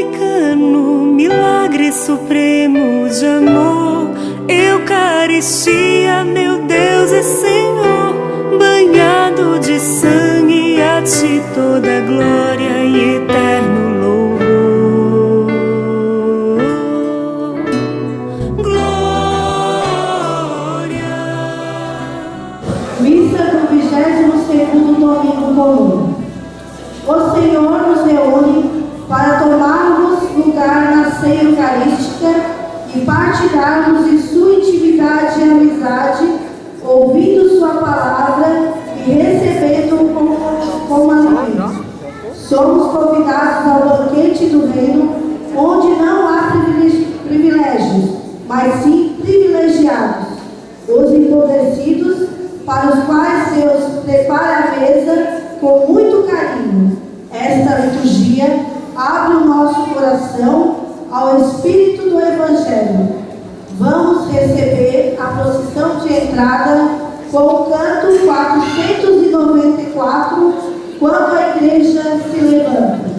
anglicano, milagre supremo de amor, Eucaristia, meu Deus e Senhor, banhado de sangue, a ti toda glória e eterno louvor. Glória. Missa do 22º domingo comum. O Senhor nos reúne para tomarmos lugar na ceia eucarística e partilharmos de sua intimidade e amizade, ouvindo sua palavra e recebendo com alegria. Somos convidados ao banquete do reino, onde não há privilégios, mas sim privilegiados, os empobrecidos, para os quais Deus prepara a mesa com muito carinho. Esta liturgia abre o nosso coração ao Espírito do Evangelho. Vamos receber a procissão de entrada com o canto 494, quando a igreja se levanta.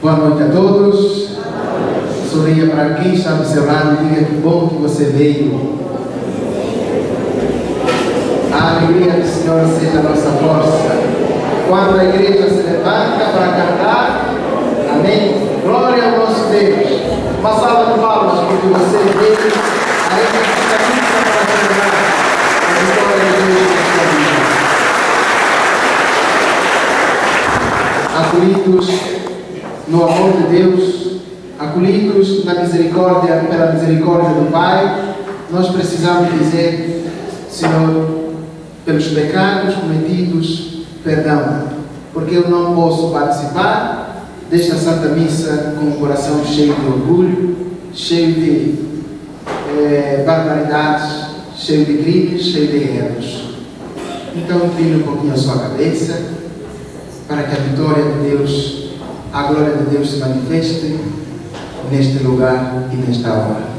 Boa noite a todos. Sorria para quem está observando e diga que bom que você veio. A alegria do Senhor seja a nossa força. Quando a igreja se levanta para cantar, amém? Glória ao nosso Deus. Uma salva de palmas porque você veio a esta missa para celebrar a vitória de Deus nesta vida. Acolhidos no amor de Deus, acolhidos na misericórdia, pela misericórdia do Pai, nós precisamos dizer: Senhor, pelos pecados cometidos, perdão, porque eu não posso participar desta Santa Missa com o coração cheio de orgulho, cheio de barbaridades, cheio de crimes, cheio de erros. Então, incline um pouquinho a sua cabeça, para que a vitória de Deus, a glória de Deus se manifeste neste lugar e nesta hora.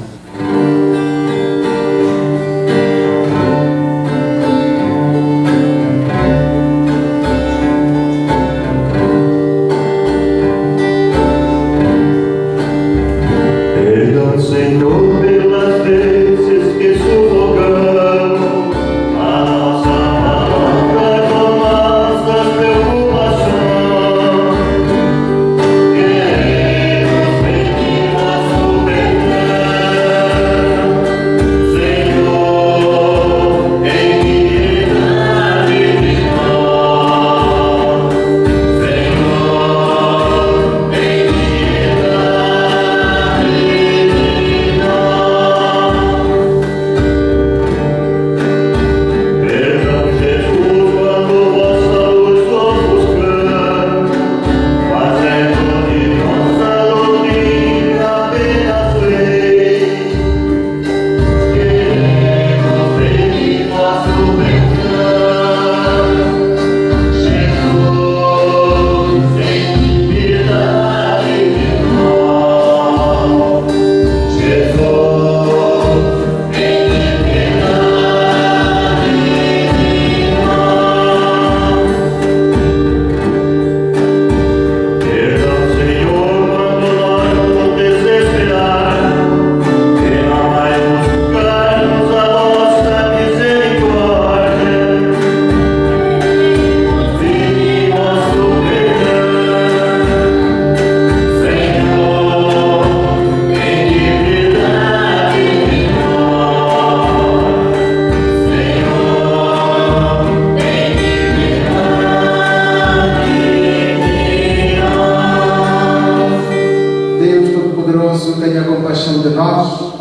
Todo-Poderoso tenha compaixão de nós,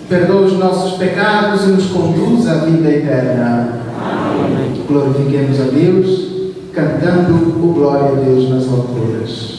perdoa os nossos pecados e nos conduz à vida eterna. Amém. Glorifiquemos a Deus, cantando o Glória a Deus nas alturas.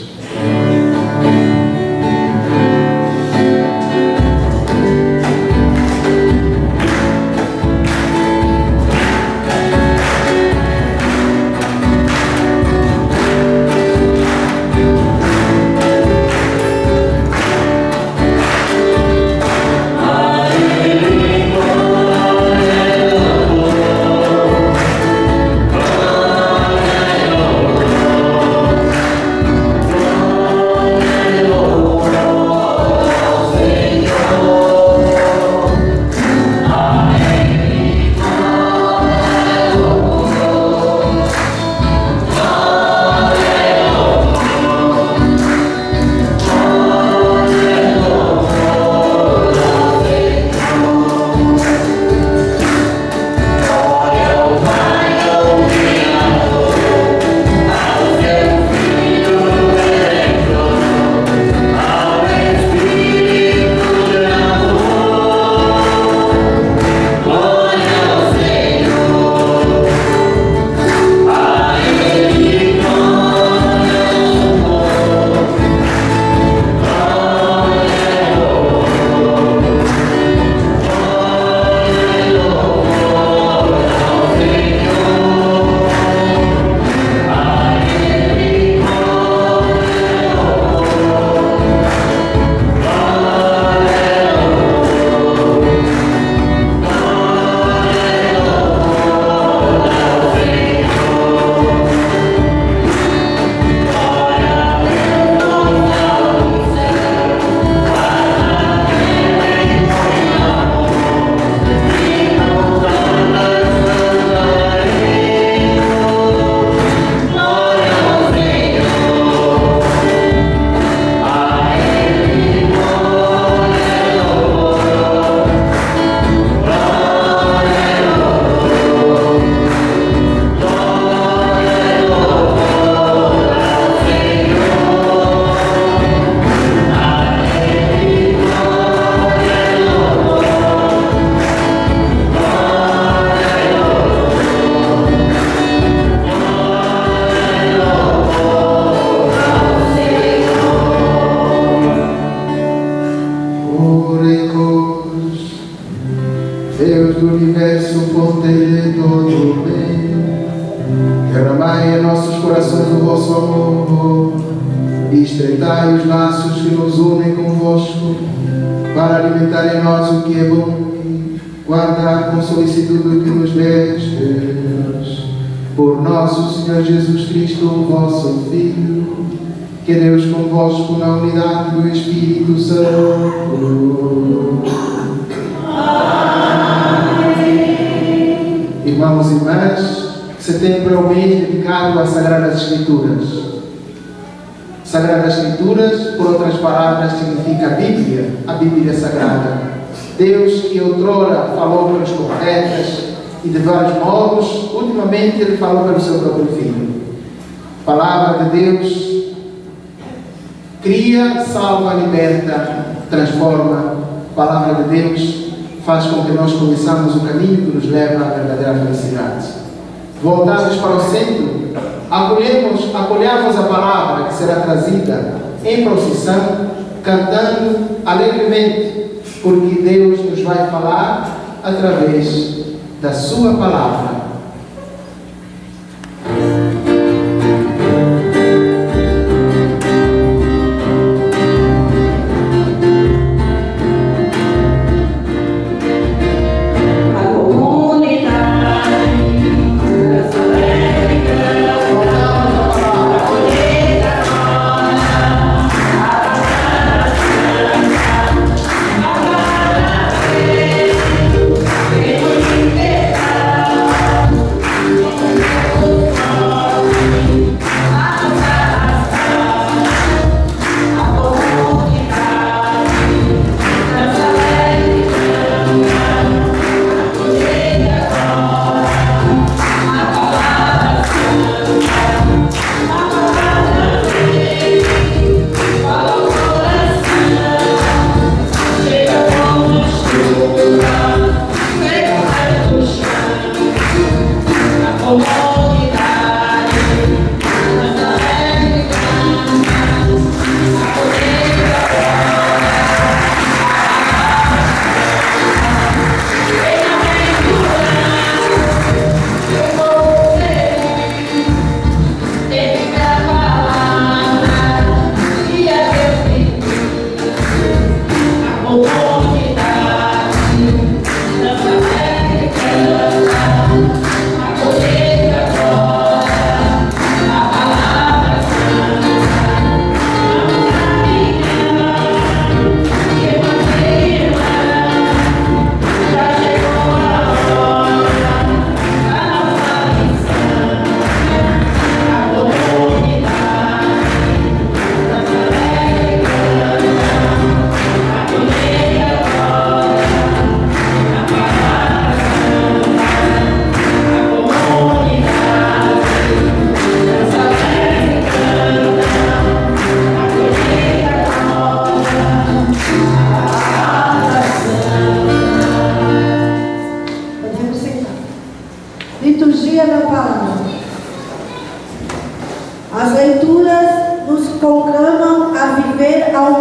Deus do universo, porteiro de todo bem, derramai em nossos corações o vosso amor e estreitai os laços que nos unem convosco, para alimentar em nós o que é bom e guardar com solicitude o que nos destes. Por nosso Senhor Jesus Cristo, o vosso Filho, que é Deus convosco na unidade do Espírito Santo. Amém. Irmãos e irmãs, setembro é o mês dedicado às Sagradas Escrituras. Sagradas Escrituras, por outras palavras, significa a Bíblia Sagrada. Deus que outrora falou pelos profetas e de vários modos, ultimamente Ele falou pelo seu próprio Filho. Palavra de Deus cria, salva, liberta, transforma. Palavra de Deus faz com que nós conheçamos o caminho que nos leva à verdadeira felicidade. Voltados para o centro, acolhemos a palavra que será trazida em procissão, cantando alegremente, porque Deus nos vai falar através da sua palavra. Amém.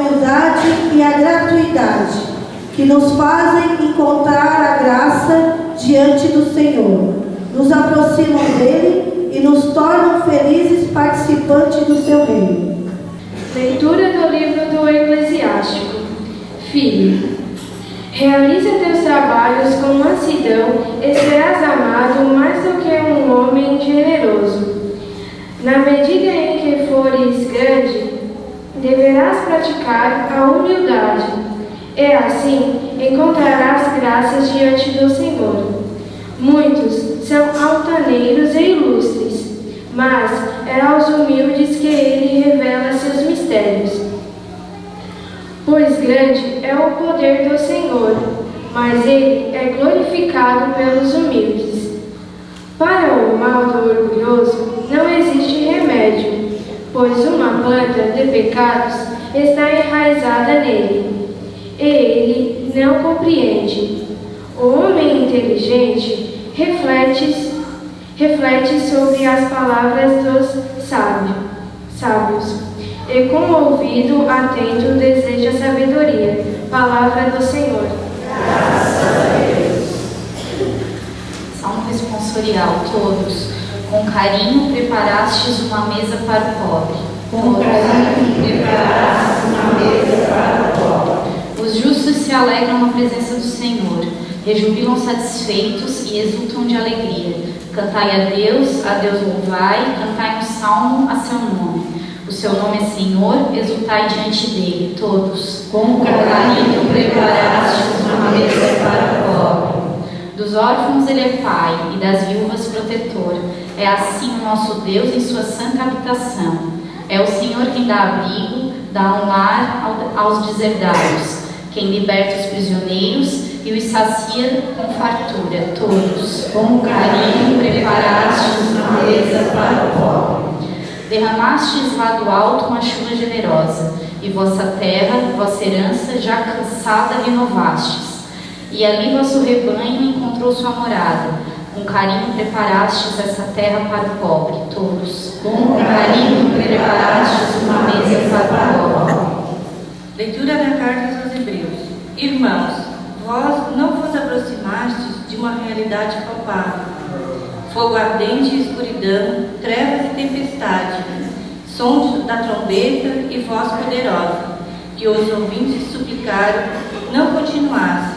humildade e a gratuidade, que nos fazem encontrar a graça diante do Senhor, nos aproximam dele e nos tornam felizes participantes do seu reino. Leitura do livro do Eclesiástico. Filho, realiza teus trabalhos com mansidão e serás amado mais do que um homem generoso. Na medida em que fores grande, deverás praticar a humildade, e assim encontrarás graças diante do Senhor. Muitos são altaneiros e ilustres, mas é aos humildes que ele revela seus mistérios. Pois grande é o poder do Senhor, mas ele é glorificado pelos humildes. Para o mal do orgulhoso não existe remédio, pois uma planta de pecados está enraizada nele, e ele não compreende. O homem inteligente reflete sobre as palavras dos sábios, e com o ouvido atento deseja sabedoria. Palavra do Senhor. Graças a Deus. Salmo responsorial, todos. Com carinho preparastes uma mesa para o pobre. Com carinho preparastes uma mesa para o pobre. Os justos se alegram na presença do Senhor, rejubilam satisfeitos e exultam de alegria. Cantai a Deus louvai, cantai um salmo a seu nome. O seu nome é Senhor, exultai diante dele, todos. Com carinho preparastes uma mesa para o pobre. Dos órfãos ele é pai e das viúvas protetor. É assim o nosso Deus em sua santa habitação. É o Senhor quem dá abrigo, dá um lar aos deserdados, quem liberta os prisioneiros e os sacia com fartura, todos. Com carinho preparastes uma mesa para o pobre. Derramastes lá do alto uma chuva generosa, e vossa terra, vossa herança, já cansada, renovastes. E ali vosso rebanho encontrou sua morada. Com carinho preparastes essa terra para o pobre, todos. Com carinho preparastes uma mesa para o pobre. Leitura da Carta aos Hebreus. Irmãos, vós não vos aproximastes de uma realidade palpável. Fogo ardente e escuridão, trevas e tempestade, som da trombeta e voz poderosa, que os ouvintes suplicaram, não continuasse.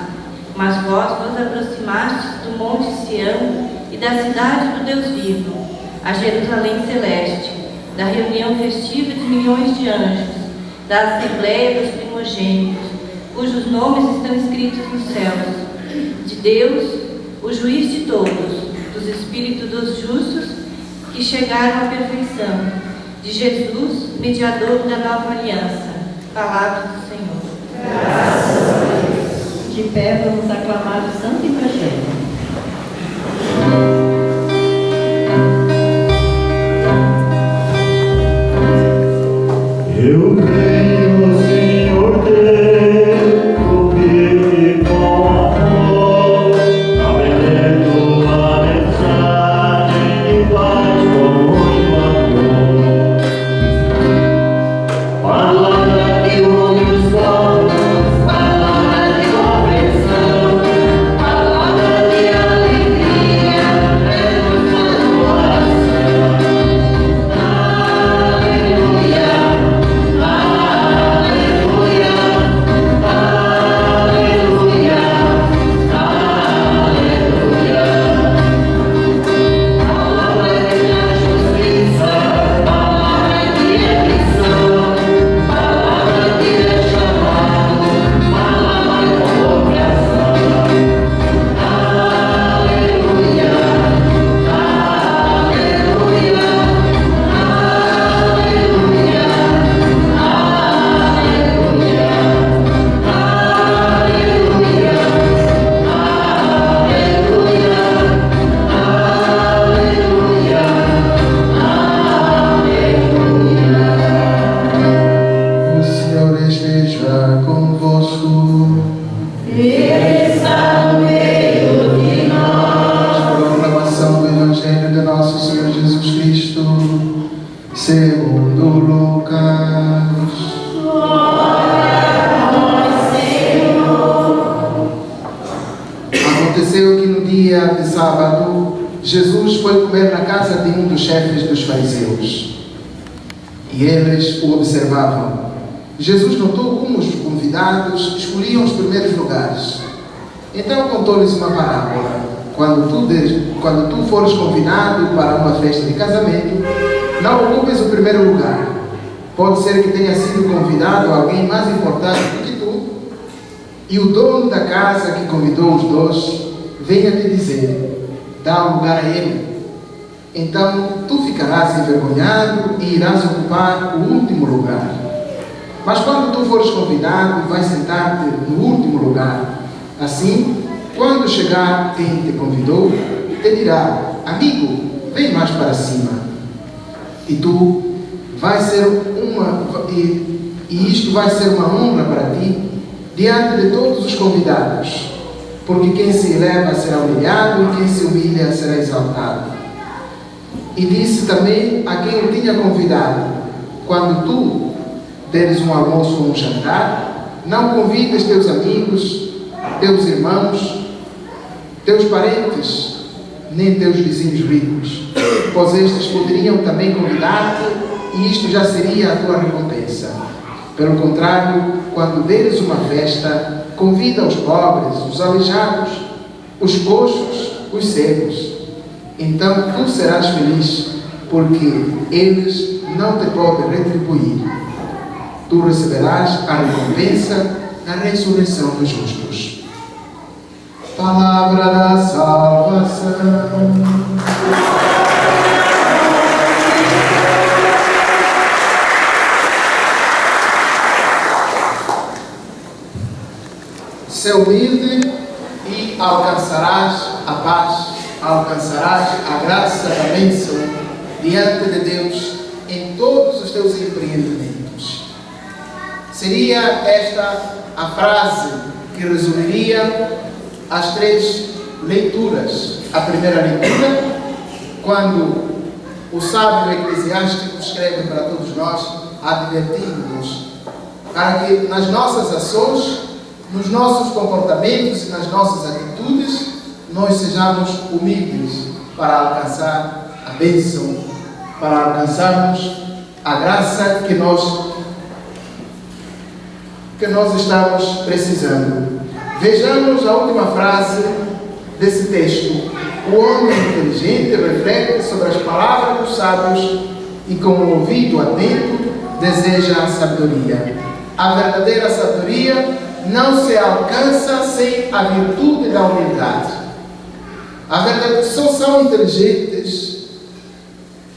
Mas vós vos aproximastes do monte Sião e da cidade do Deus vivo, a Jerusalém celeste, da reunião festiva de milhões de anjos, da assembleia dos primogênitos, cujos nomes estão escritos nos céus, de Deus, o juiz de todos, dos espíritos dos justos que chegaram à perfeição, de Jesus, mediador da nova aliança. Palavra do Senhor. Graças a Deus. De pé vamos aclamar o Santo Evangelho. Eu venho, Senhor Deus, ouvir-te com amor, aprendendo a mensagem de paz com muito amor. Palavra que une os povos, palavra de conversão, palavra de alegria, é nosso coração. Segundo Lucas. dia de sábado, Jesus foi comer na casa de um dos chefes dos fariseus. E eles o observavam. Jesus notou como os convidados escolhiam os primeiros lugares. Então contou-lhes uma parábola. Quando tu fores convidado para uma festa de casamento, não ocupes o primeiro lugar. Pode ser que tenha sido convidado alguém mais importante do que tu, e o dono da casa que convidou os dois venha te dizer: dá um lugar a ele. Então tu ficarás envergonhado e irás ocupar o último lugar. Mas quando tu fores convidado, vais sentar-te no último lugar. Assim, quando chegar quem te convidou, te dirá: amigo, vem mais para cima. E isto vai ser uma honra para ti diante de todos os convidados, porque quem se eleva será humilhado e quem se humilha será exaltado. E disse também a quem o tinha convidado: quando tu deres um almoço ou um jantar, não convides teus amigos, teus irmãos, teus parentes, nem teus vizinhos ricos, pois estes poderiam também convidar-te, e isto já seria a tua recompensa. Pelo contrário, quando deres uma festa, convida os pobres, os aleijados, os coxos, os cegos. Então tu serás feliz, porque eles não te podem retribuir. Tu receberás a recompensa na ressurreição dos justos. Palavra da salvação. Ser humilde e alcançarás a paz, alcançarás a graça da bênção diante de Deus em todos os teus empreendimentos. Seria esta a frase que resumiria as três leituras. A primeira leitura, quando o sábio eclesiástico escreve para todos nós, advertindo-nos para que nas nossas ações, nos nossos comportamentos e nas nossas atitudes, nós sejamos humildes para alcançar a bênção, para alcançarmos a graça que nós estamos precisando. Vejamos a última frase desse texto. O homem inteligente reflete sobre as palavras dos sábios e com o ouvido atento deseja a sabedoria. A verdadeira sabedoria não se alcança sem a virtude da humildade. A verdade, só são inteligentes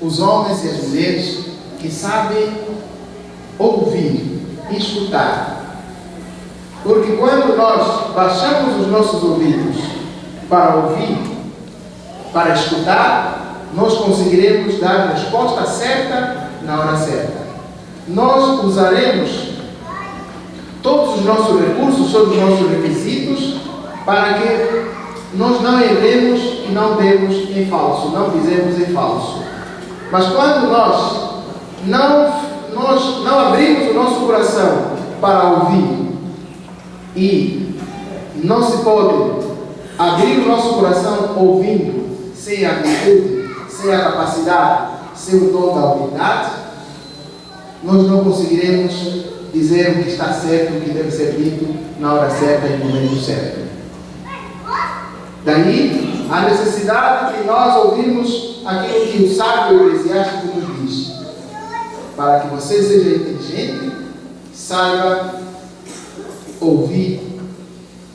os homens e as mulheres que sabem ouvir e escutar. Porque quando nós baixamos os nossos ouvidos para ouvir, para escutar, nós conseguiremos dar a resposta certa na hora certa. Nós usaremos todos os nossos recursos, todos os nossos requisitos, para que nós não erremos e não demos em falso, não dizemos em falso. Mas quando nós não abrimos o nosso coração para ouvir, e não se pode abrir o nosso coração ouvindo sem a virtude, sem a capacidade, sem o dom da humildade, nós não conseguiremos dizer o que está certo, o que deve ser dito na hora certa e no momento certo. Daí a necessidade de nós ouvirmos aquilo que o sábio eclesiástico nos diz. Para que você seja inteligente, saiba ouvir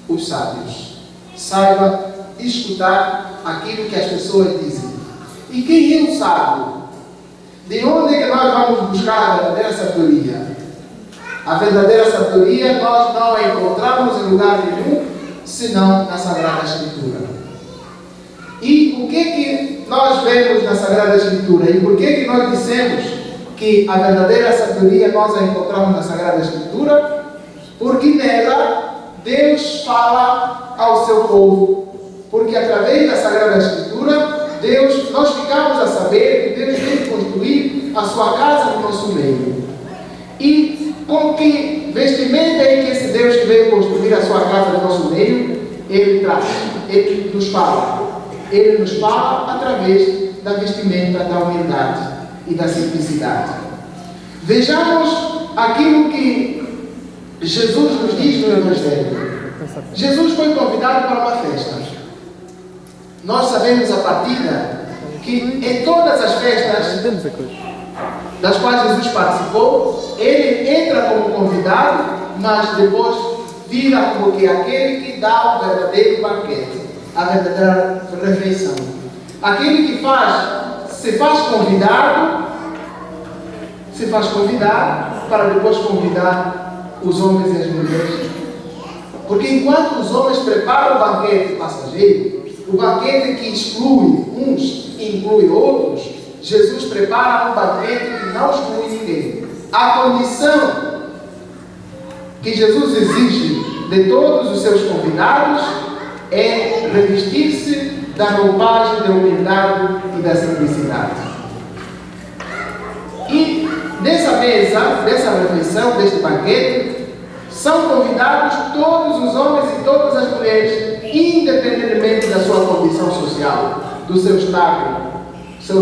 os sábios. Saiba escutar aquilo que as pessoas dizem. E quem é o sábio? De onde é que nós vamos buscar a verdadeira sabedoria? A verdadeira sabedoria nós não a encontramos em lugar nenhum, senão na Sagrada Escritura. E o que nós vemos na Sagrada Escritura? E por que nós dissemos que a verdadeira sabedoria nós a encontramos na Sagrada Escritura? Porque nela Deus fala ao seu povo. Porque através da Sagrada Escritura, nós ficamos a saber que Deus veio construir a sua casa no nosso meio. E com que vestimenta é que esse Deus que veio construir a sua casa no nosso meio, Ele traz, Ele nos fala. Ele nos fala através da vestimenta da humildade e da simplicidade. Vejamos aquilo que Jesus nos diz no Evangelho. Jesus foi convidado para uma festa. Nós sabemos a partida que em todas as festas das quais Jesus participou, ele entra como convidado, mas depois vira como que aquele que dá o verdadeiro banquete, a verdadeira refeição. Aquele que se faz convidado para depois convidar os homens e as mulheres. Porque enquanto os homens preparam o banquete passageiro, o banquete que exclui uns e inclui outros, Jesus prepara um banquete que não exclui ninguém. A condição que Jesus exige de todos os seus convidados é revestir-se da roupagem da humildade e da simplicidade. E nessa mesa, dessa refeição, deste banquete, são convidados todos os homens e todas as mulheres, independentemente da sua condição social, do seu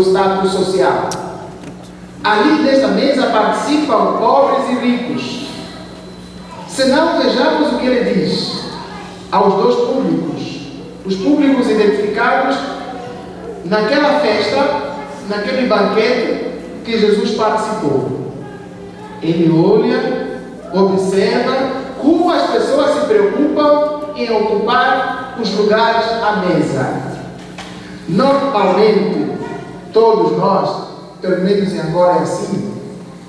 status social. Ali nesta mesa participam pobres e ricos. Se não, vejamos o que ele diz aos dois públicos. Os públicos identificados naquela festa, naquele banquete que Jesus participou. Ele olha, observa como as pessoas se preocupam em ocupar os lugares à mesa. Normalmente, todos nós, pelo menos agora é assim,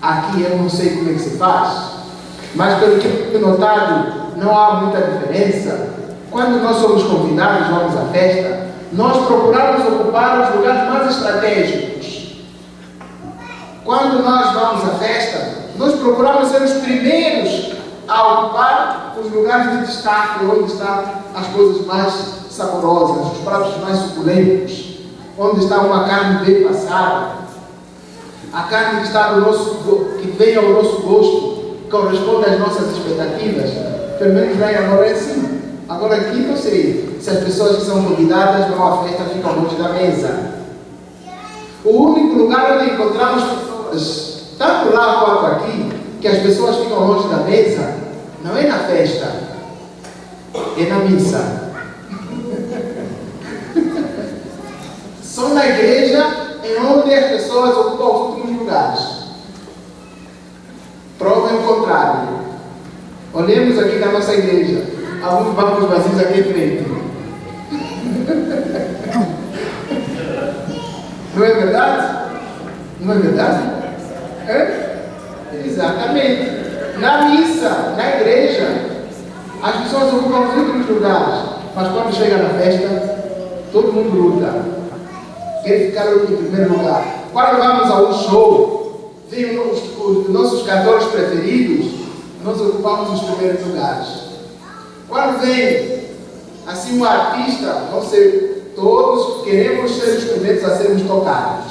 aqui eu não sei como é que se faz, mas pelo que eu tenho notado, não há muita diferença. Quando nós somos convidados, vamos à festa, nós procuramos ocupar os lugares mais estratégicos. Quando nós vamos à festa, nós procuramos ser os primeiros a ocupar os lugares de destaque, onde estão as coisas mais saborosas, os pratos mais suculentos, onde está uma carne bem passada, a carne que vem ao nosso gosto, corresponde às nossas expectativas. Pelo menos lá em agora é assim. Agora aqui não sei se as pessoas que são convidadas vão à festa ficam longe da mesa. O único lugar onde encontramos pessoas, tanto lá quanto aqui, que as pessoas ficam longe da mesa, não é na festa, é na missa. São na igreja em onde as pessoas ocupam os últimos lugares. Prova o contrário. Olhemos aqui na nossa igreja, alguns bancos vazios aqui em frente. Não é verdade? Não é verdade? É? Exatamente. Na missa, na igreja, as pessoas ocupam os últimos lugares, mas quando chega na festa, todo mundo luta. Quer ficar em primeiro lugar. Quando vamos a um show, vem os nossos cantores preferidos, nós ocupamos os primeiros lugares. Quando vem assim um artista, não sei, todos queremos ser os primeiros a sermos tocados.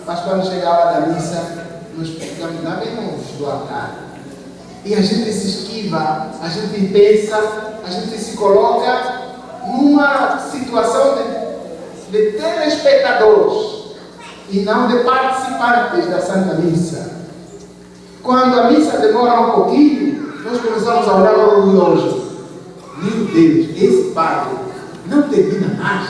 Mas quando chega a hora da missa, nós ficamos lá bem longe do altar. E a gente se esquiva, a gente pensa, a gente se coloca numa situação de telespectadores e não de participantes da Santa Missa. Quando a missa demora um pouquinho, nós começamos a olhar para o relógio. Meu Deus, esse padre não termina mais.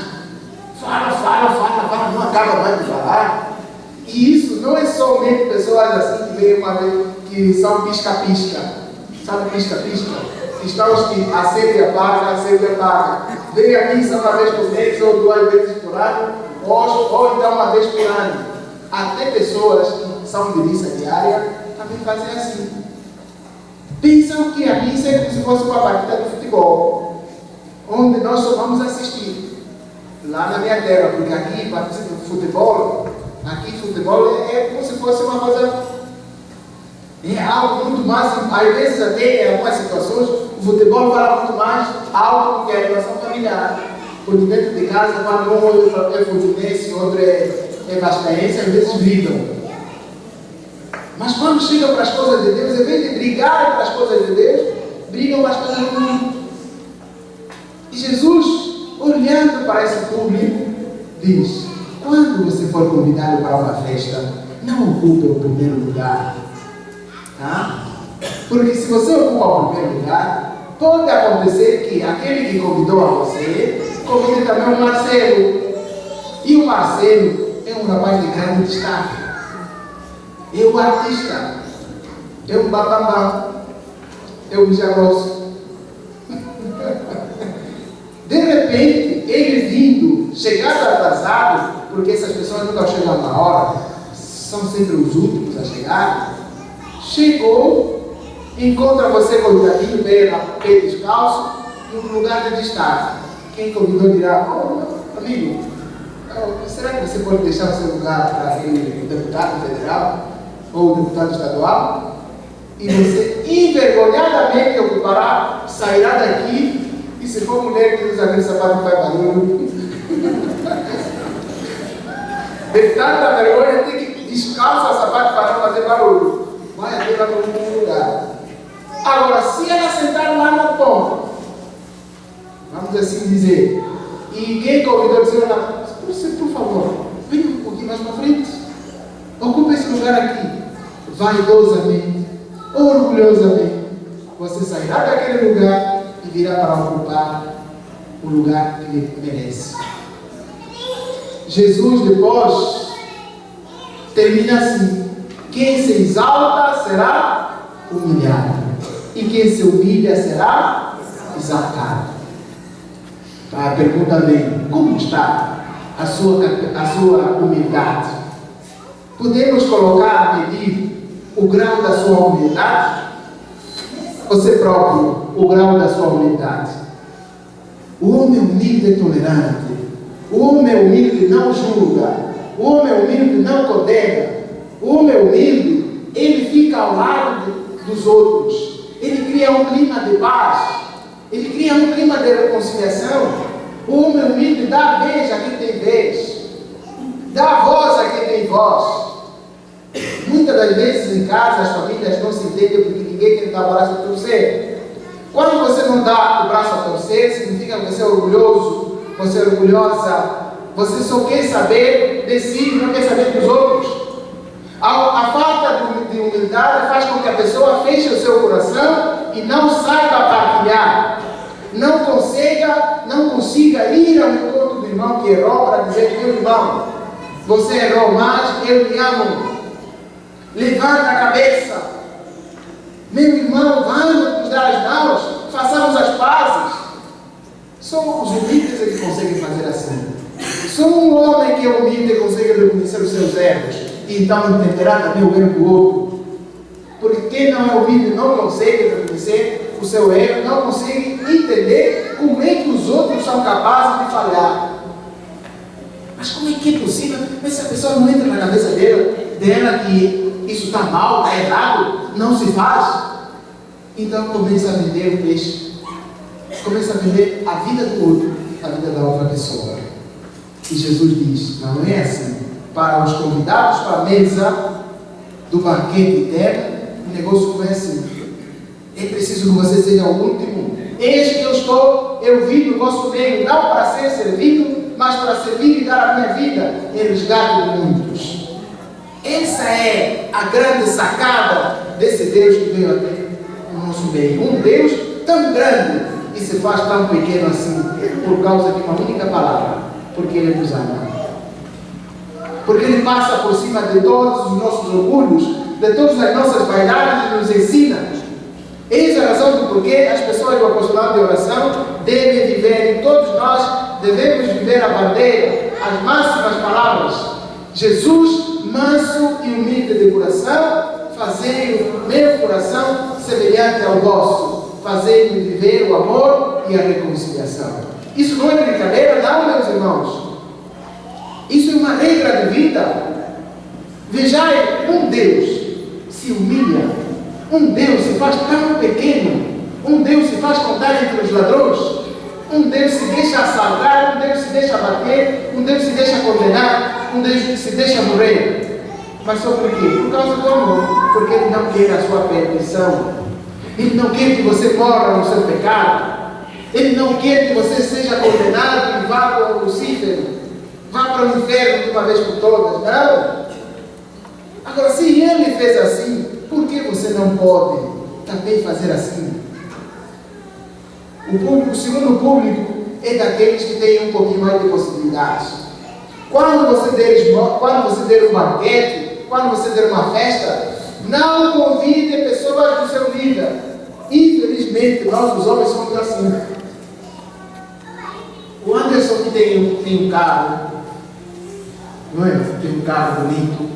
Fala, não acaba mais de falar. E isso não é somente pessoas assim que vêm uma vez, que são pisca-pisca. Sabe pisca-pisca? Que estão acende e apaga. Vem a missa uma vez por mês ou 2 vezes por ano, ou então uma vez por ano. Até pessoas que são de missa diária também fazem assim. Pensam que a missa é como se fosse uma partida de futebol, onde nós só vamos assistir. Lá na minha terra, porque aqui futebol é como se fosse uma coisa, é algo muito mais, às vezes até em algumas situações, o futebol fala muito mais algo que a relação familiar. Porque dentro de casa, quando um é fluminense, outro é vascaense, às vezes brigam. Mas quando chegam para as coisas de Deus, em vez de brigarem para as coisas de Deus, brigam para as coisas do mundo. E Jesus, olhando para esse público, diz: quando você for convidado para uma festa, não ocupe o primeiro lugar. Tá? Porque se você ocupa o primeiro lugar, pode acontecer que aquele que convidou a você convide também o Marcelo. E o Marcelo é um rapaz de grande destaque. É o artista. É um bambambam. É um mijagroso. De repente, ele vindo, chegando atrasado, porque essas pessoas nunca chegam na hora, são sempre os últimos a chegar. Chegou, encontra você convidadinho, pé descalço, num lugar de destaque. Quem convidou dirá: oh, amigo, será que você pode deixar o seu lugar para aquele deputado federal ou deputado estadual? E você envergonhadamente ocupará, sairá daqui, e se for mulher que usa aquele sapato que faz barulho, de tanta vergonha, tem que descalçar o sapato para não fazer barulho. Vai até para algum lugar. Agora, se ela sentar lá na ponta, vamos assim dizer, e quem convidou dizer: você, por favor, venha um pouquinho mais para frente, ocupe esse lugar aqui. Vaidosamente, orgulhosamente, você sairá daquele lugar e virá para ocupar o lugar que ele merece. Jesus depois termina assim: quem se exalta será humilhado, e quem se humilha será exaltado. A pergunta vem: como está a sua humildade? Podemos colocar a medir o grau da sua humildade? Você próprio, o grau da sua humildade. O homem humilde é tolerante. O homem humilde não julga. O homem humilde não condena. O homem humilde, ele fica ao lado dos outros. Ele cria um clima de paz. Ele cria um clima de reconciliação. O homem humilde dá vez a quem tem vez. Dá voz a quem tem voz. Muitas das vezes em casa as famílias não se entendem porque ninguém quer dar o braço a torcer. Quando você não dá o braço a torcer, significa que você é orgulhoso, você é orgulhosa, você só quer saber de si, não quer saber dos outros. A falta de humildade faz com que a pessoa feche o seu coração e não saiba partilhar. Não consiga ir ao encontro do irmão que errou para dizer: meu irmão, você errou, mas eu te amo. Levanta a cabeça. Meu irmão, vamos nos dar as mãos, façamos as pazes. Só os humildes que conseguem fazer assim. Só um homem que é humilde consegue reconhecer os seus erros e então entenderá também o erro do outro. Porque quem não é humilde não consegue reconhecer o seu erro, não consegue entender como é que os outros são capazes de falhar. Mas como é que é possível? Mas se a pessoa não entra na cabeça dela que isso está mal, está errado, não se faz. Então começa a vender o peixe. Começa a vender a vida do outro, a vida da outra pessoa. E Jesus diz: não é assim. Para os convidados para a mesa do banquete eterno, o negócio não é assim. É preciso que você seja o último. Eis que eu vim no vosso meio, não para ser servido, mas para servir e dar a minha vida em resgate de muitos. Essa é a grande sacada desse Deus que veio até o nosso meio. Um Deus tão grande e se faz tão pequeno assim, por causa de uma única palavra: porque Ele nos ama. Porque Ele passa por cima de todos os nossos orgulhos, de todas as nossas vaidades, e nos ensina. Eis a razão do porquê as pessoas do apostolado de oração devem viver, e todos nós devemos viver a bandeira, as máximas palavras: Jesus, manso e humilde de coração, fazei o meu coração semelhante ao vosso, fazei-me viver o amor e a reconciliação. Isso não é brincadeira, não, meus irmãos. Isso é uma regra de vida. Vejai, um Deus se humilha, um Deus se faz tão pequeno, um Deus se faz contar entre os ladrões, um Deus se deixa assaltar, um Deus se deixa bater, um Deus se deixa condenar, um Deus se deixa morrer. Mas só por quê? Por causa do amor. Porque Ele não quer a sua perdição. Ele não quer que você morra no seu pecado. Ele não quer que você seja condenado e vá com o Lucífero. vá para o inferno de uma vez por todas. Não. Agora, se ele fez assim, por que você não pode também fazer assim? O segundo público é daqueles que têm um pouquinho mais de possibilidades. Quando você der um banquete, quando você der uma festa, não convide pessoas do seu nível. Infelizmente, nós os homens somos assim. O Anderson que tem um carro, não é? Tem um carro bonito.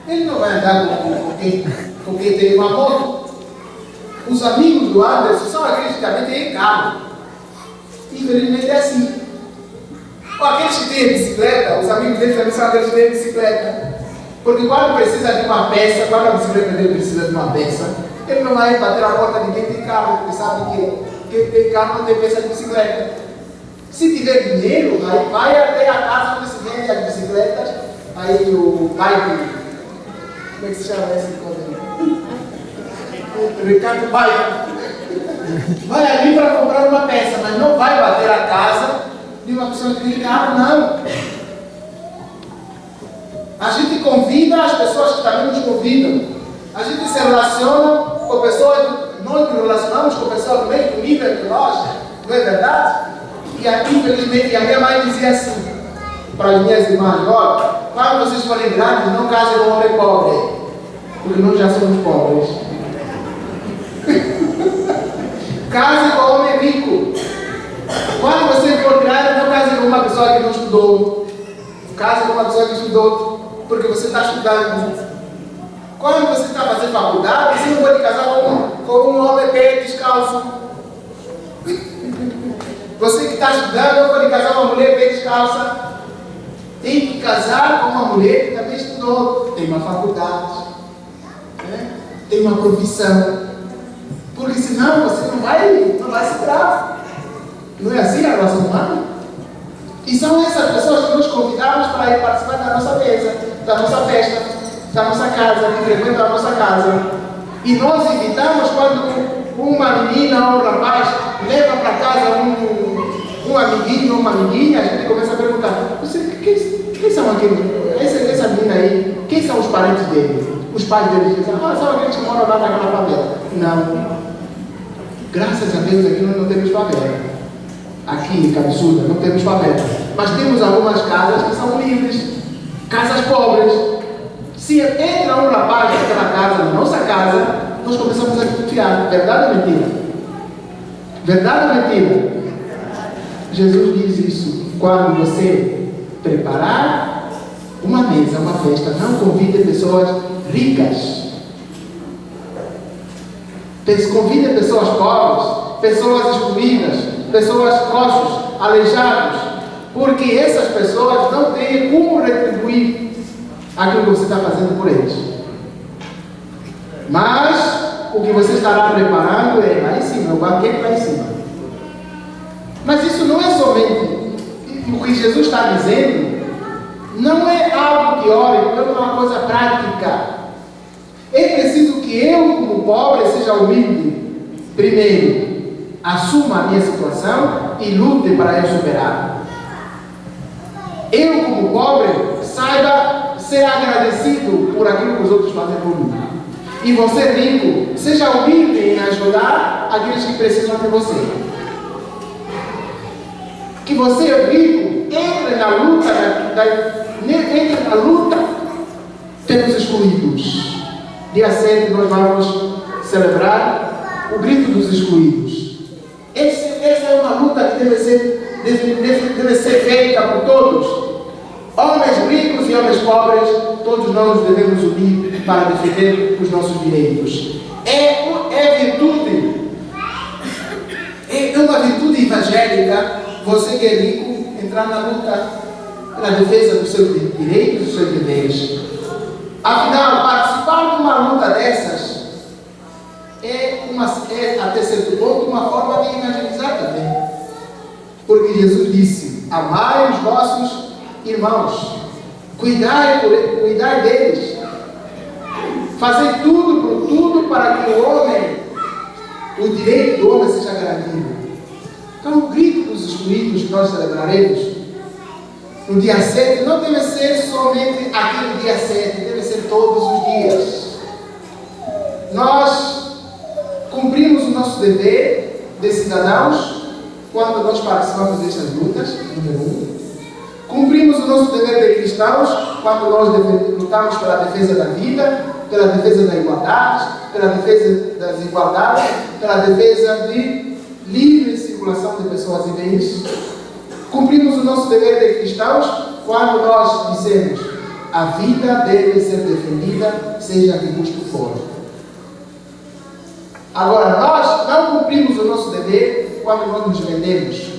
Ele não vai andar com quem tem uma moto. Os amigos do Anderson são aqueles que também têm carro. Infelizmente é assim. Ou aqueles que têm bicicleta, os amigos dele também são aqueles que têm bicicleta. Porque quando precisa de uma peça, quando a bicicleta dele precisa de uma peça, ele não vai bater a porta de quem tem carro, porque sabe que quem tem carro não tem peça de bicicleta. Se tiver dinheiro, vai até a casa onde se vende as bicicletas, aí o bike, como é que se chama esse código? O Ricardo Bike. Vai ali para comprar uma peça, mas não vai bater a casa de uma pessoa que tem carro, não. A gente convida as pessoas que também nos convidam. A gente se relaciona com pessoas, nós nos relacionamos com pessoas do mesmo nível que nós, não é verdade? E infelizmente a minha mãe dizia assim para as minhas irmãs: olha, quando vocês forem grandes, não casem com um homem pobre, porque nós já somos pobres. Case com um homem rico. Quando você for grande, não case com uma pessoa que não estudou. Case com uma pessoa que estudou, porque você está estudando. Quando você está fazendo faculdade, você não pode casar com um homem pé descalço. Você que está estudando, não pode casar com uma mulher pé descalça. Tem que casar com uma mulher que também estudou, tem uma faculdade, né? Tem uma profissão. Porque senão você não vai se dar. Não é assim a nossa humana? E são essas pessoas que nos convidamos para ir participar da nossa mesa, da nossa festa, da nossa casa, que frequentam a nossa casa. E nós evitamos quando uma menina ou um rapaz leva para casa um amiguinho ou uma amiguinha, a gente começa a perguntar: quem são aqueles? Essa menina aí, quem são os parentes dele? Os pais dele dizem: são aqueles que moram lá naquela favela. Não. Graças a Deus aqui nós não temos favela. Aqui em Cabeçuda não temos favela. Mas temos algumas casas que são livres. Casas pobres. Se entra um rapaz naquela casa, na nossa casa, nós começamos a desconfiar. Verdade ou mentira? Verdade ou mentira? Jesus diz isso. Quando você preparar uma mesa, uma festa, não convide pessoas ricas. Convide pessoas pobres, pessoas excluídas, pessoas coxos, aleijados, porque essas pessoas não têm como retribuir aquilo que você está fazendo por eles. Mas o que você estará preparando é lá em cima, o banquete lá em cima. Mas isso não é somente o que Jesus está dizendo, não é algo teórico, é uma coisa prática. É preciso que eu, como pobre, seja humilde. Primeiro, assuma a minha situação e lute para eu superar. Eu, como pobre, saiba ser agradecido por aquilo que os outros fazem por mim. E você, rico, seja humilde em ajudar aqueles que precisam de você. Que você, rico, entre na luta pelos excluídos. Dia 7 nós vamos celebrar o grito dos excluídos. Essa é uma luta que deve ser feita por todos. Homens ricos e homens pobres, todos nós nos devemos unir para defender os nossos direitos. É virtude. É uma virtude evangélica você que é rico entrar na luta pela defesa dos seus direitos e dos seus deveres. Afinal, participar de uma luta dessas é até certo ponto, uma forma de evangelizar também. Porque Jesus disse: amai os vossos irmãos, cuidai deles, fazer tudo para que o direito do homem seja garantido. Então, o grito dos excluídos que nós celebraremos no dia 7 não deve ser somente aquele dia 7, deve ser todos os dias. Nós cumprimos o nosso dever de cidadãos quando nós participamos destas lutas, número 1. Cumprimos o nosso dever de cristãos quando nós lutamos pela defesa da vida, pela defesa da igualdade, pela defesa das igualdades, pela defesa de livre circulação de pessoas e bens. Cumprimos o nosso dever de cristãos quando nós dizemos a vida deve ser defendida, seja a que custo for. Agora, nós não cumprimos o nosso dever quando nós nos vendemos.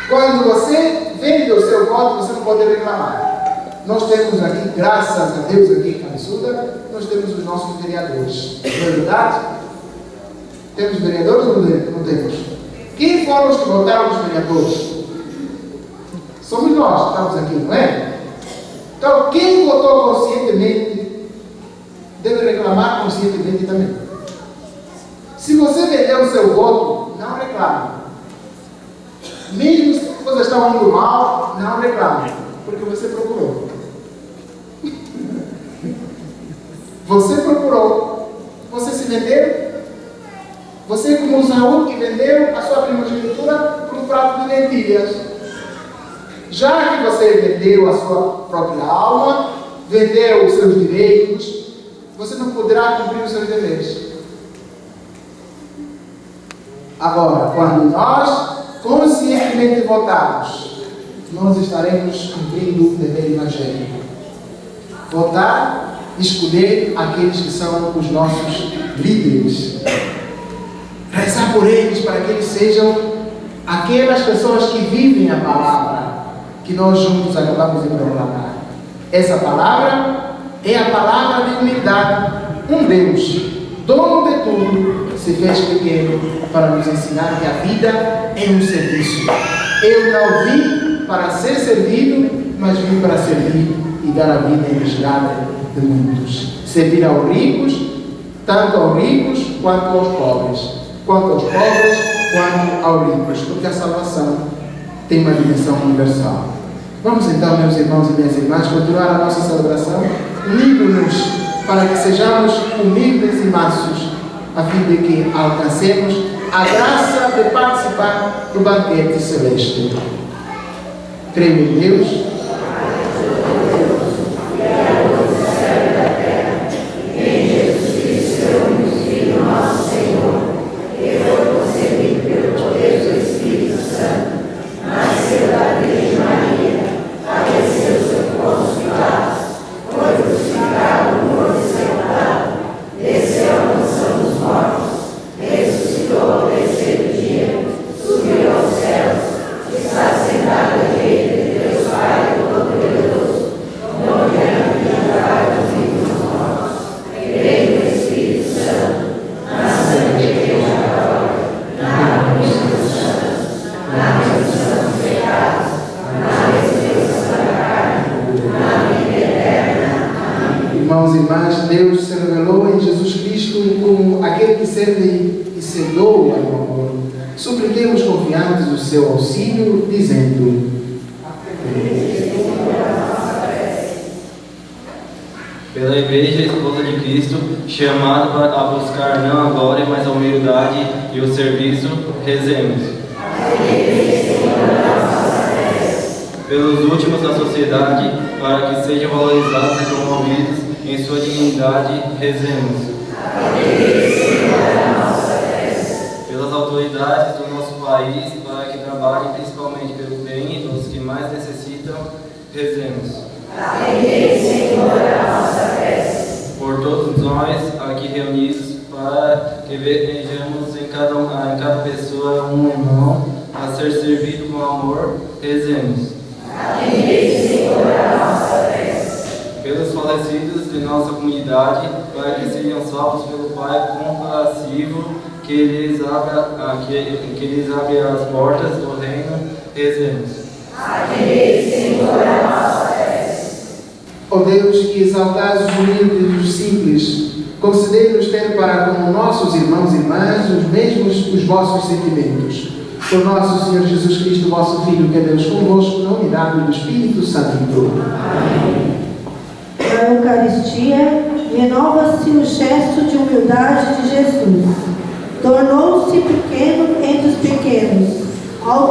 Quando você vende o seu voto, você não pode reclamar. Nós temos aqui, graças a Deus, aqui em Cabeçuda, nós temos os nossos vereadores. Não é verdade? Temos vereadores ou não temos? Quem foram os que votaram os vereadores? Somos nós que estamos aqui, não é? Então, quem votou conscientemente deve reclamar conscientemente também. Se você vendeu o seu voto, não reclame. Mesmo se as coisas estão indo mal, não reclame, porque você procurou. Você procurou. Você se vendeu. Você, como Saúl, que vendeu a sua primogenitura por um prato de lentilhas. Já que você vendeu a sua própria alma, vendeu os seus direitos, você não poderá cumprir os seus deveres. Agora, quando nós conscientemente votamos, nós estaremos cumprindo o dever evangélico. Votar, escolher aqueles que são os nossos líderes. Rezar por eles para que eles sejam aquelas pessoas que vivem a palavra que nós juntos acabamos de proclamar. Essa palavra é a palavra de humildade. Um Deus, dono de tudo, se fez pequeno para nos ensinar que a vida é um serviço. Eu não vim para ser servido, mas vim para servir e dar a vida em resgate de muitos. Servir aos ricos, tanto aos ricos quanto aos pobres. Quanto aos pobres, quanto aos ricos. Porque a salvação tem uma dimensão universal. Vamos então, meus irmãos e minhas irmãs, continuar a nossa celebração, unindo-nos para que sejamos humildes e mansos, a fim de que alcancemos a graça de participar do banquete celeste. Creio em Deus, irmãos e irmãs, Deus se revelou em Jesus Cristo como aquele que serve e se doa no amor. Supliquemos confiantes o seu auxílio, dizendo: pela Igreja Esposa de Cristo, chamada a buscar não a glória, mas a humildade e o serviço, rezemos. Pelos últimos da sociedade, para que sejam valorizados e promovidos em sua dignidade, rezemos. Pelas autoridades do nosso país, para que trabalhem principalmente pelo bem dos que mais necessitam, rezemos. Por todos nós aqui reunidos, para que vejamos em cada pessoa um irmão a ser servido com amor, rezemos. Pelos falecidos de nossa comunidade, para que sejam salvos pelo Pai compassivo, que lhes abre as portas do reino, rezemos. Ó Deus, que exaltais os humildes e os simples, concedei-nos ter para com nossos irmãos e irmãs os mesmos os vossos sentimentos. Por nosso Senhor Jesus Cristo, vosso Filho, que é Deus convosco, na unidade do Espírito Santo. Na Eucaristia, renova-se o gesto de humildade de Jesus. Tornou-se pequeno entre os pequenos. Ao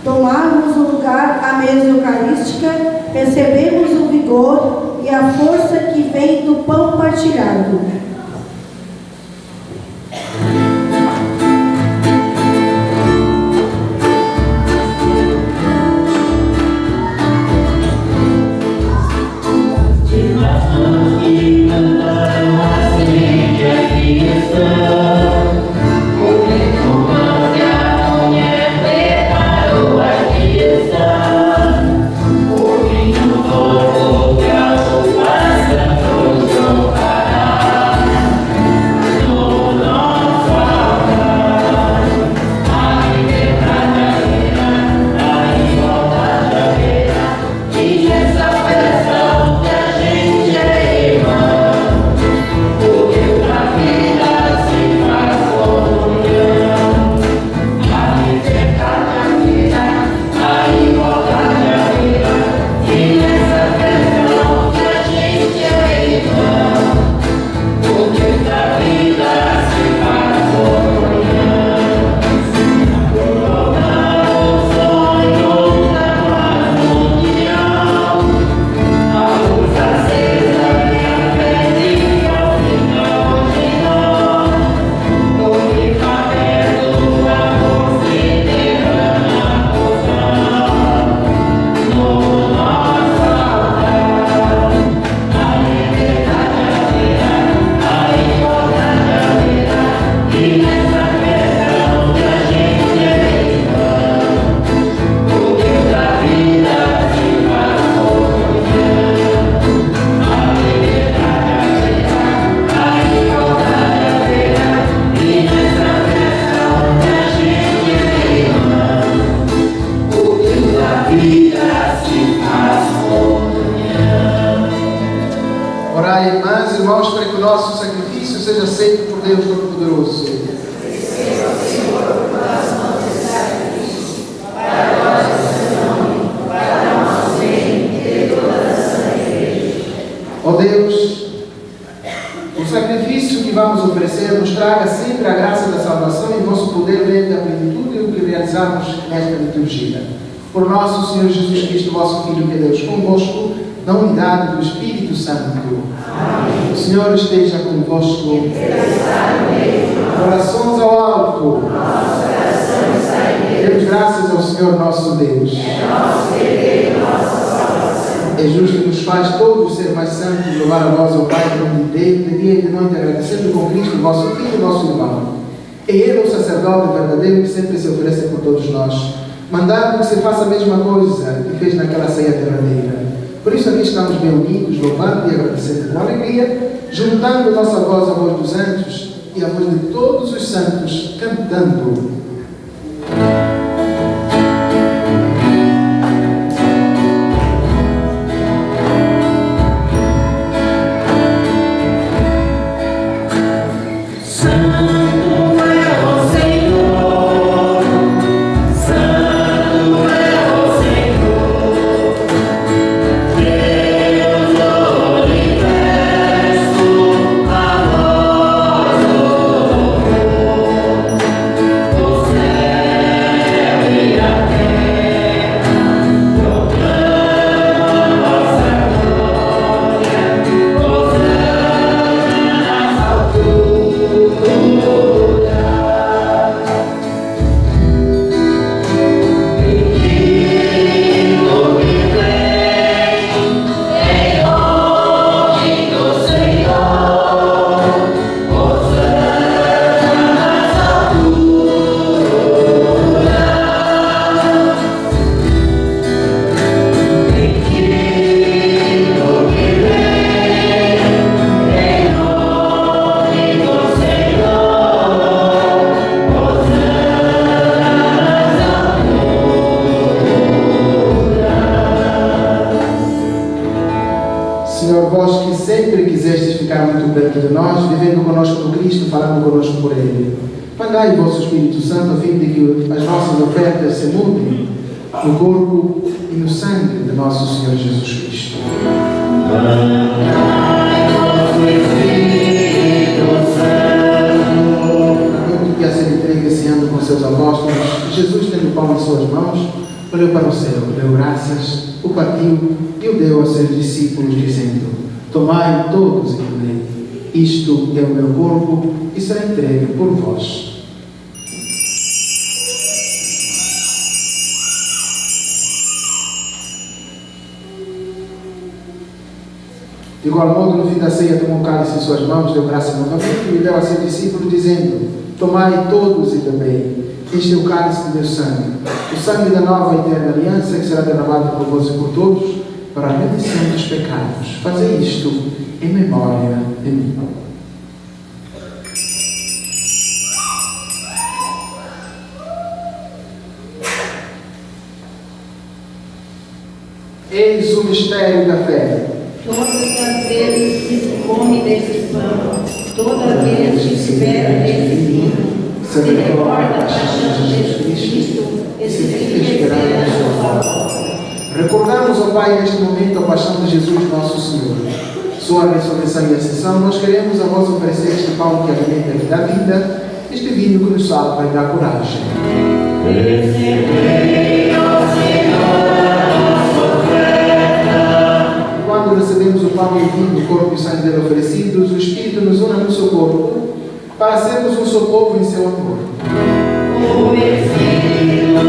tomarmos o lugar à mesa eucarística, recebemos o vigor e a força que vem do pão partilhado. Orai, irmãs e irmãos, para que o nosso sacrifício seja aceito por Deus Todo-Poderoso. Ó Deus, o sacrifício que vamos oferecer nos traga sempre a graça da salvação e vosso poder venha à plenitude o que realizamos nesta liturgia. Por nosso Senhor Jesus Cristo, vosso Filho, que é Deus convosco, na unidade do Espírito Santo. Amém. O Senhor esteja convosco. Corações ao alto. Demos graças ao Senhor nosso Deus. É justo que nos faz todos ser mais santos, louvar a vós, ao Pai, como de Deus, de dia e de noite, agradecendo com Cristo, vosso Filho e nosso irmão. É Ele o sacerdote verdadeiro que sempre se oferece por todos nós, mandando que se faça a mesma coisa que fez naquela ceia derradeira. Por isso aqui estamos bem unidos, louvando e agradecendo com alegria, juntando nossa voz à voz dos santos e à voz de todos os santos, cantando. Oh ficar muito perto de nós, vivendo conosco no Cristo, falando conosco por Ele. Mandai o vosso Espírito Santo a fim de que as nossas ofertas se mudem no corpo e no sangue de nosso Senhor Jesus Cristo. Que a ser entregue esse ano com seus apóstolos, Jesus, tendo o pão em suas mãos, olhou para o céu, deu graças, o partiu e o deu aos seus discípulos, dizendo: tomai todos e comei, isto é o meu corpo que será entregue por vós. De igual modo, no fim da ceia, tomou um cálice em suas mãos, deu graça novamente e deu a seus discípulos, dizendo: tomai todos e bebei, este é o cálice do meu sangue, o sangue da nova e eterna aliança, que será derramado por vós e por todos, para a remissão dos pecados. Fazei isto em memória de mim. Eis o mistério da fé. Todas as vezes que se come deste pão, toda vez que se bebe deste vinho, se recorda a paixão de Jesus Cristo e se fica esperando a sua volta. Recordamos, ó Pai, neste momento a paixão de Jesus, nosso Senhor, sua ressurreição e ascensão. Nós queremos a vós oferecer este pão que alimenta e dá vida, este vinho que nos salva e dá coragem. Recebei, ó Senhor, quando recebemos o pão e o vinho, o corpo e o sangue dele oferecidos, o Espírito nos une no seu corpo, para sermos um só povo em seu amor. o Espírito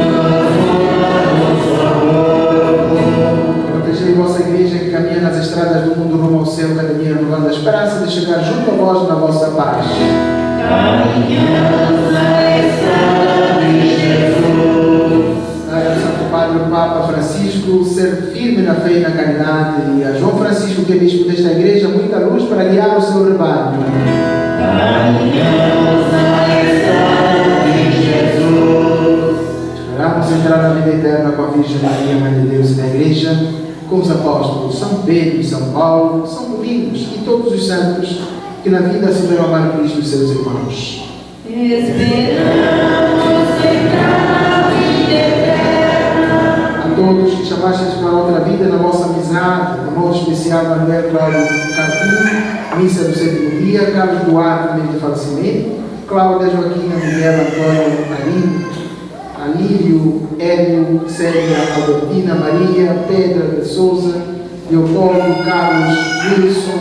Protegei vossa igreja que caminha nas estradas do mundo rumo ao céu, cada dia renovando a esperança de chegar junto a vós na vossa paz. caminhamos na estrada de Jesus. Dai ao Santo Padre, o Papa Francisco, ser firme na fé e na caridade, e a João Francisco, que é bispo desta igreja, muita luz para guiar o seu rebanho. Caminhamos na estrada de Jesus. Esperamos entrar na vida eterna com a Virgem Maria, Mãe de Deus e da Igreja, com os apóstolos São Pedro e São Paulo, São Domingos e todos os santos que na vida souberam amar Cristo e seus irmãos. Esperamos entrar na vida eterna. A todos que chamastes para outra vida na vossa amizade, de modo especial Manuel Cláudio Carpim, missa do sétimo dia, Carlos Duarte, mês de falecimento, Cláudia Joaquina, Miguel Antônio Alívio, Hélio, Célia, Albertina, Maria, Pedra de Souza, Leopoldo, Carlos, Wilson,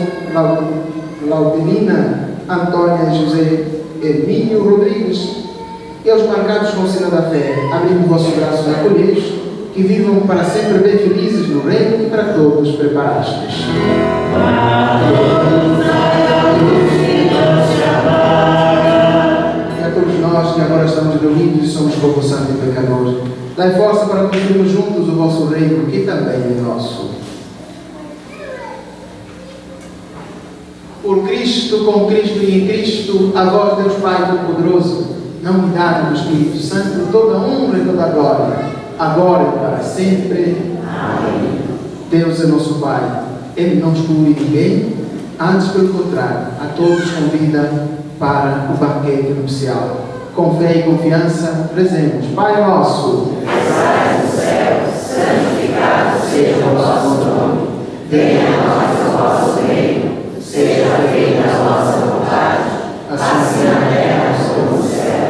Laudelina, Antônia, José, Hermínio, Rodrigues, e aos marcados com o sinal da fé, abrindo vossos braços a acolheiros, que vivam para sempre bem felizes no reino e para todos preparastes. E a todos nós que agora estamos reunidos e somos povo santo e pecador, dai força para construirmos juntos o vosso reino, que também é nosso. Por Cristo, com Cristo e em Cristo, a vós, Deus Pai Todo-Poderoso, na unidade do Espírito Santo, toda honra e toda glória, agora e para sempre. Amém. Deus é nosso Pai, Ele não exclui ninguém, antes pelo contrário, a todos convida para o banquete nupcial. Com fé e confiança, rezemos: Pai nosso, que estás no céu, santificado seja o vosso nome, venha a nós o vosso reino, seja feita a vossa vontade, assim na terra como no céu.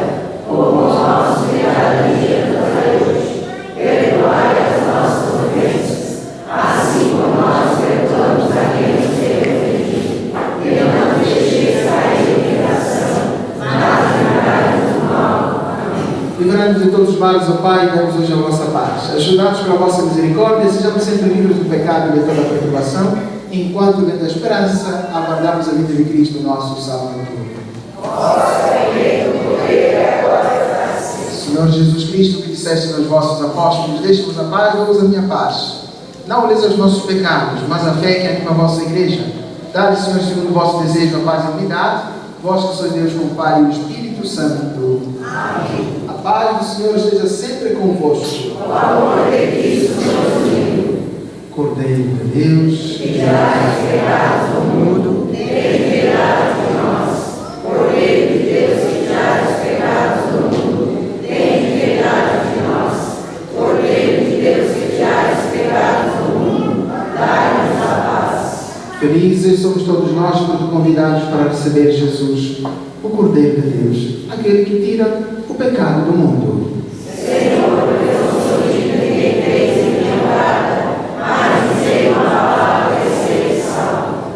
O pão nosso de cada dia nos dai hoje, perdoai as nossas ofensas, assim como nós perdoamos a quem nos tem ofendido, e não nos deixeis cair em tentação, mas livrai-nos do mal. Amém. Livrai-nos de todos os males, ó Pai, e damos hoje a vossa paz. Ajudados pela vossa misericórdia, sejamos sempre livres do pecado e de toda perturbação, enquanto, dentro da esperança, aguardamos a vida de Cristo, nosso Salvador. Senhor Jesus Cristo, que disseste aos vossos apóstolos: deixe-vos a paz, dou-vos a minha paz. Não olheis os nossos pecados, mas a fé que anima a vossa igreja. Dá-lhe, Senhor, segundo o vosso desejo, a paz e a unidade, vós que sois Deus com o Pai e o Espírito Santo. Amém. A paz do Senhor esteja sempre convosco. O amor de Cristo, nosso Filho, Cordeiro de Deus, que tirais os pecados do mundo, convidados para receber Jesus, o Cordeiro de Deus, aquele que tira o pecado do mundo. Senhor, eu não sou digno de que entreis em minha morada, mas dizei uma palavra e serei salvo.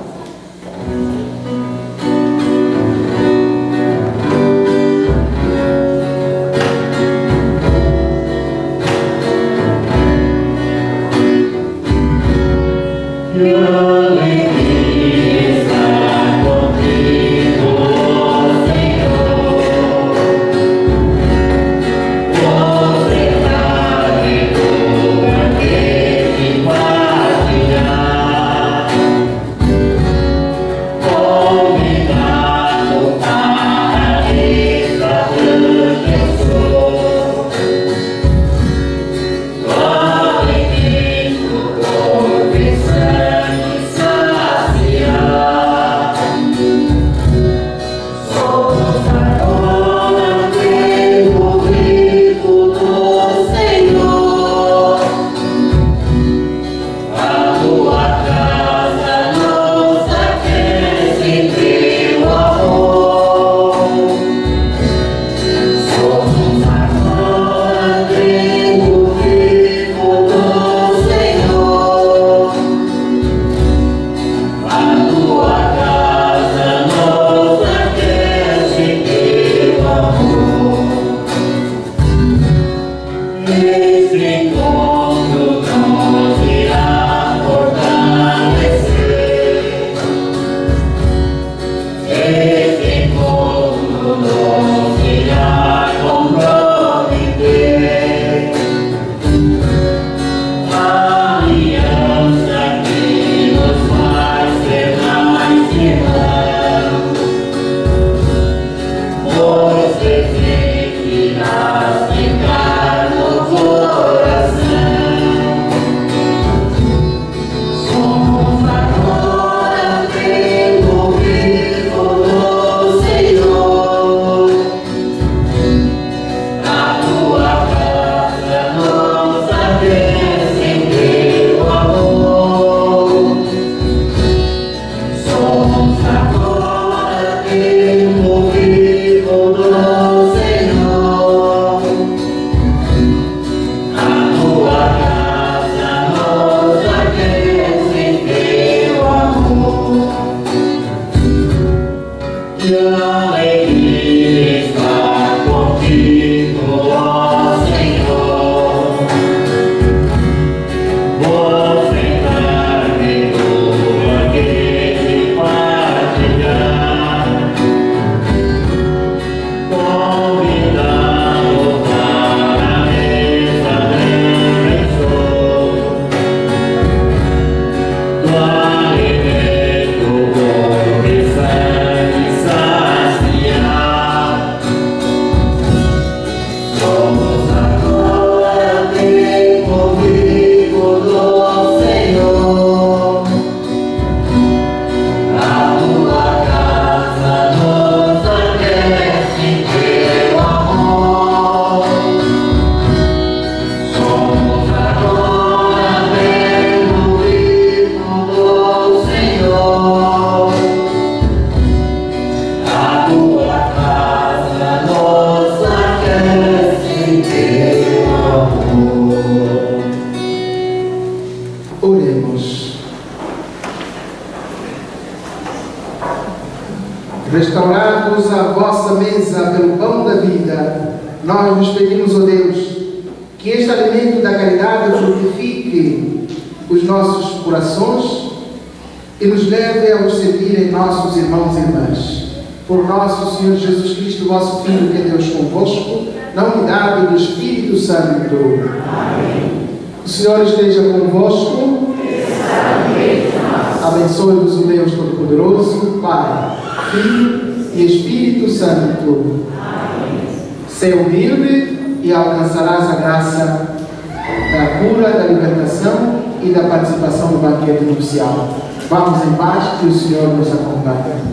Restaurados à vossa mesa pelo pão da vida, nós vos pedimos, ó Deus, que este alimento da caridade frutifique os nossos corações e nos leve a vos servir em nossos irmãos e irmãs. Por nosso Senhor Jesus Cristo, vosso Filho, que é Deus convosco, na unidade do Espírito Santo. Amém. O Senhor esteja convosco. Abençoe-vos o Deus Todo-Poderoso, Pai, Filho e Espírito Santo. Amém. Ser humilde e alcançarás a graça da cura, da libertação e da participação no banquete nupcial. Vamos em paz, que o Senhor nos acompanhe.